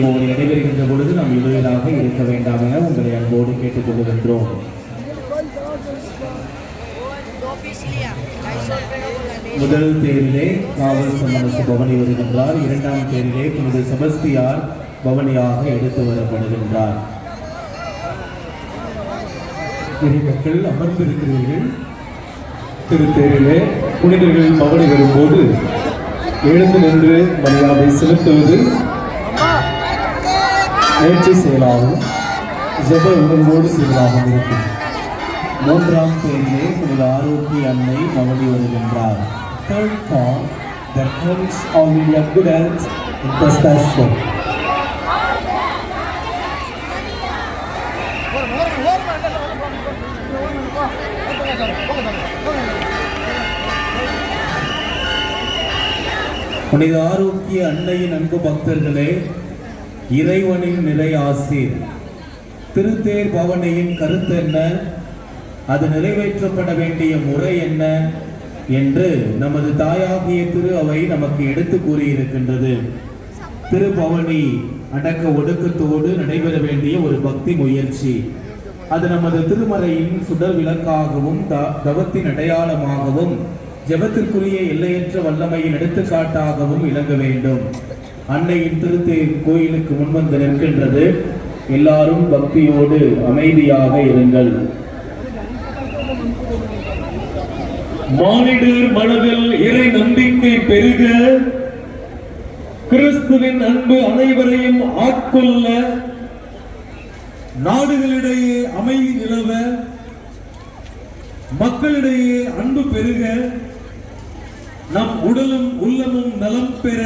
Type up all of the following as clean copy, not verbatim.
நடைபெறுகின்ற பொழுது நாம் இடையிலாக இருக்க வேண்டாம் என உங்களை அன்போடு கேட்டுக் கொள்கின்றோம். முதல் தேரிலே காவல் சமரசு பவனி வருகின்றார். இரண்டாம் தேரிலே புனித செபஸ்தியார் பவனியாக எடுத்து வரப்படுகின்றார். மக்கள் அமர்ந்திருக்கிறீர்கள். திருத்தேரிலே புனிதர்கள் பவனி வரும்போது எழுந்து நின்று மரியாதை செலுத்துவது நேர்ச்சி செயலாகவும் ஜெப உணர்வோடு செயலாகவும் இருக்கும். மூன்றாம் தேதியிலே புனித ஆரோக்கிய அன்னை பவனி வருகின்றார். Third call, the helps of the good health in procession. புனித ஆரோக்கிய அன்னையின் அன்பு பக்தர்களே, இறைவனின் நிறை ஆசீர். திருத்தேர் பவனியின் கருத்து என்ன, அது நிறைவேற்றப்பட வேண்டிய முறை என்ன என்று நமது தாயாகிய திரு அவை நமக்கு எடுத்து கூறியிருக்கின்றது. திருப்பவனி அடக்க ஒடுக்கத்தோடு நடைபெற வேண்டிய ஒரு பக்தி முயற்சி. அது நமது திருமறையின் சுடர் விளக்காகவும் தவத்தின் அடையாளமாகவும் ஜெபத்திற்குரிய எல்லையற்ற வல்லமையின் எடுத்துக்காட்டாகவும் விளங்க வேண்டும். அன்னையின் திருத்தேர் கோயிலுக்கு முன்வந்து நிற்கின்றது. எல்லாரும் பக்தியோடு அமைதியாக இருங்கள். மானிடர் மனதில் இறை நம்பிக்கை பெருக, கிறிஸ்துவின் அன்பு அனைவரையும் ஆட்கொள்ள, நாடுகளிடையே அமைதி நிலவ, மக்களிடையே அன்பு பெருக, நம் உடலும் உள்ளமும் நலம் பெற,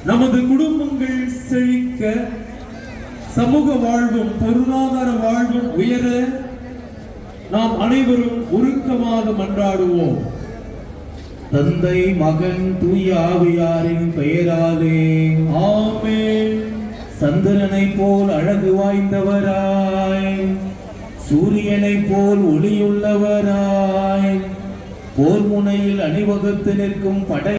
நமது குடும்பங்கள் செழிக்க, சமூக வாழ்வும் பொருளாதார வாழ்வும் உயர நாம் அனைவரும் உருக்கமாக மன்றாடுவோம். தந்தை, மகன், தூய ஆவியாரின் பெயராலே ஆமென். சந்திரனை போல் அழகு வாய்ந்தவராய், சூரியனை போல் ஒளியுள்ளவராய், போர் முனையில் அணிவகுத்து நிற்கும் படை